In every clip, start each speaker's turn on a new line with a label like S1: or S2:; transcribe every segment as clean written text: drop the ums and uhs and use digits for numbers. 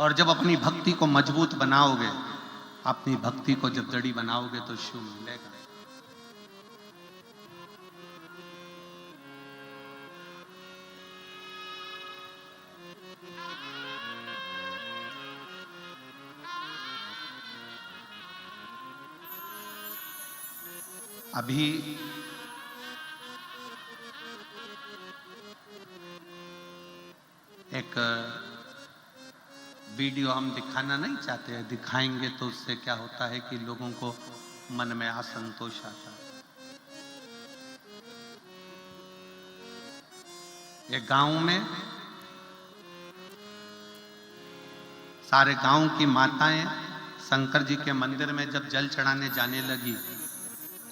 S1: और जब अपनी भक्ति को मजबूत बनाओगे, अपनी भक्ति को जब जड़ी बनाओगे तो शिव मिलेगा। अभी एक वीडियो हम दिखाना नहीं चाहते हैं, दिखाएंगे तो उससे क्या होता है कि लोगों को मन में असंतोष आता है। एक गांव में सारे गांव की माताएं शंकर जी के मंदिर में जब जल चढ़ाने जाने लगी,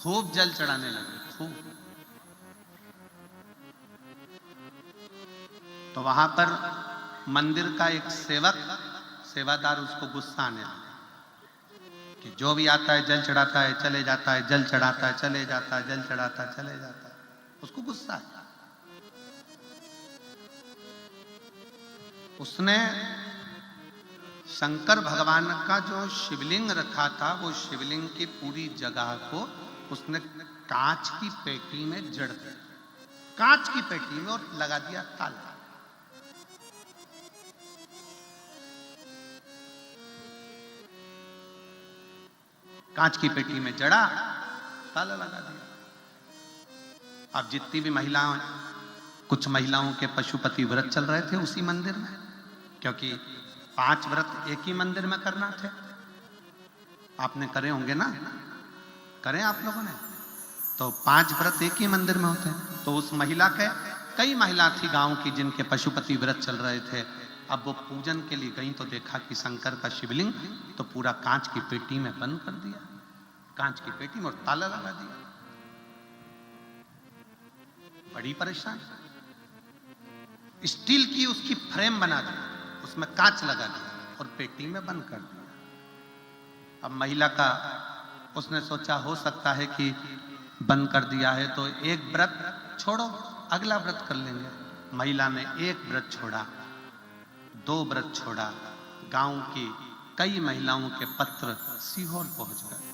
S1: खूब जल चढ़ाने लगी, खूब। तो वहां पर मंदिर का एक सेवादार उसको गुस्सा आने लगा कि जो भी आता है जल चढ़ाता है चले जाता है, जल चढ़ाता है चले जाता है, जल चढ़ाता है चले जाता है। उसको गुस्सा आया। उसने शंकर भगवान का जो शिवलिंग रखा था, वो शिवलिंग की पूरी जगह को उसने कांच की पेटी में जड़ दिया, कांच की पेटी में, और लगा दिया ताला। कांच की पेटी में जड़ा, ताला लगा दिया। अब जितनी भी महिलाएं, कुछ महिलाओं के पशुपति व्रत चल रहे थे उसी मंदिर में, क्योंकि 5 व्रत एक ही मंदिर में करना थे। आपने करे होंगे ना, करें आप लोगों ने? तो 5 व्रत एक ही मंदिर में होते हैं। तो उस महिला के, कई महिला थी गांव की जिनके पशुपति व्रत चल रहे थे। अब वो पूजन के लिए गई तो देखा कि शंकर का शिवलिंग तो पूरा कांच की पेटी में बंद कर दिया, कांच की पेटी में, और ताला लगा दिया। बड़ी परेशान। स्टील की उसकी फ्रेम बना दी, उसमें कांच लगा दिया और पेटी में बंद कर दिया। अब महिला का, उसने सोचा हो सकता है कि बंद कर दिया है तो एक व्रत छोड़ो, अगला व्रत कर लेंगे। महिला ने एक व्रत छोड़ा, 2 व्रत छोड़ा। गांव की कई महिलाओं के पत्र सीहोर पहुंच गए।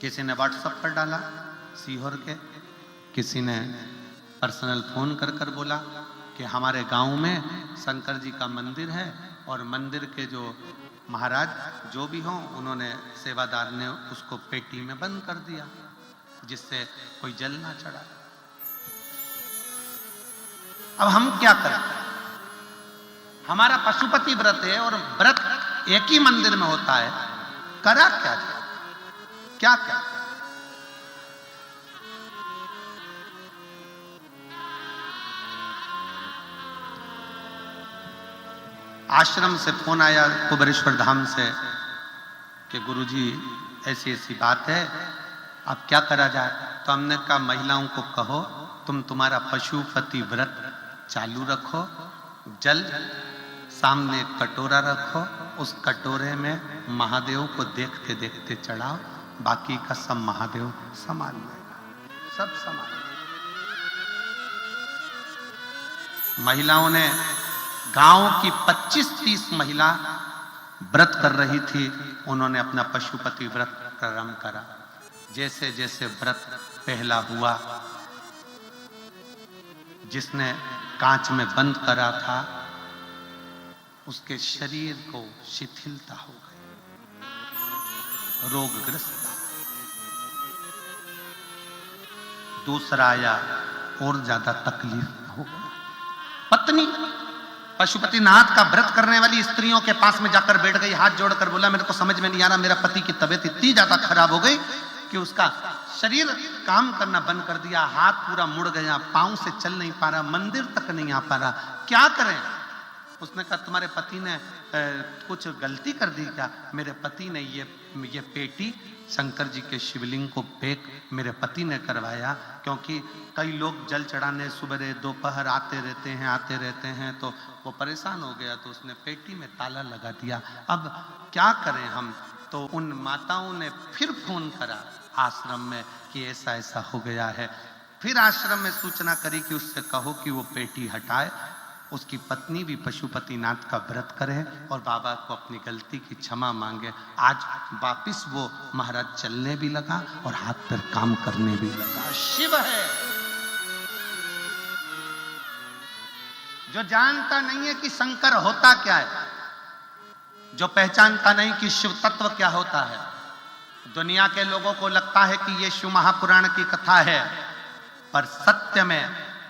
S1: किसी ने व्हाट्सएप पर डाला सीहोर के, किसी ने पर्सनल फोन कर कर बोला कि हमारे गांव में शंकर जी का मंदिर है और मंदिर के जो महाराज जो भी हों, उन्होंने, सेवादार ने उसको पेटी में बंद कर दिया जिससे कोई जल ना चढ़ा। अब हम क्या करें? हमारा पशुपति व्रत है और व्रत एक ही मंदिर में होता है, करा क्या जाए? क्या करें? आश्रम से फोन आया कुबेरेश्वर धाम से कि गुरुजी ऐसी ऐसी बात है, अब क्या करा जाए? तो हमने कहा महिलाओं को कहो तुम तुम्हारा पशुपति व्रत चालू रखो, जल सामने एक कटोरा रखो, उस कटोरे में महादेव को देखते देखते चढ़ाओ, बाकी का सब महादेव संभाल लेगा, सब संभाल। महिलाओं ने, गांव की 25-30 महिला व्रत कर रही थी, उन्होंने अपना पशुपति व्रत प्रारंभ करा। जैसे जैसे व्रत पहला हुआ, जिसने कांच में बंद करा था उसके शरीर को शिथिलता हो गई, रोगग्रस्त। दूसरा आया, और ज्यादा तकलीफ हो गई। पत्नी पशुपतिनाथ का व्रत करने वाली स्त्रियों के पास में जाकर बैठ गई, हाथ जोड़कर बोला मेरे को समझ में नहीं आ रहा, मेरा पति की तबीयत इतनी ज्यादा खराब हो गई कि उसका शरीर काम करना बंद कर दिया, हाथ पूरा मुड़ गया, पांव से चल नहीं पा रहा, मंदिर तक नहीं आ पा रहा, क्या करें? उसने कहा तुम्हारे पति ने कुछ गलती कर दी क्या? मेरे पति ने ये पेटी शंकर जी के शिवलिंग को पैक मेरे पति ने करवाया, क्योंकि कई लोग जल चढ़ाने सुबह दोपहर आते रहते हैं तो वो परेशान हो गया, तो उसने पेटी में ताला लगा दिया। अब क्या करें हम? तो उन माताओं ने फिर फोन करा आश्रम में कि ऐसा ऐसा हो गया है। फिर आश्रम में सूचना करी कि उससे कहो कि वो पेटी हटाए। उसकी पत्नी भी पशुपतिनाथ का व्रत करे और बाबा को अपनी गलती की क्षमा मांगे। आज वापिस वो महाराज चलने भी लगा और हाथ पर काम करने भी लगा। शिव है जो जानता नहीं है कि शंकर होता क्या है, जो पहचानता नहीं कि शिव तत्व क्या होता है। दुनिया के लोगों को लगता है कि ये शिव महापुराण की कथा है, पर सत्य में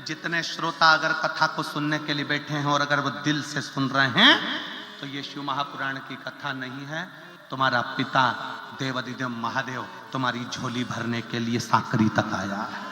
S1: जितने श्रोता अगर कथा को सुनने के लिए बैठे हैं और अगर वो दिल से सुन रहे हैं तो ये शिव महापुराण की कथा नहीं है। तुम्हारा पिता देवाधिदेव महादेव तुम्हारी झोली भरने के लिए साकरी तक आया है।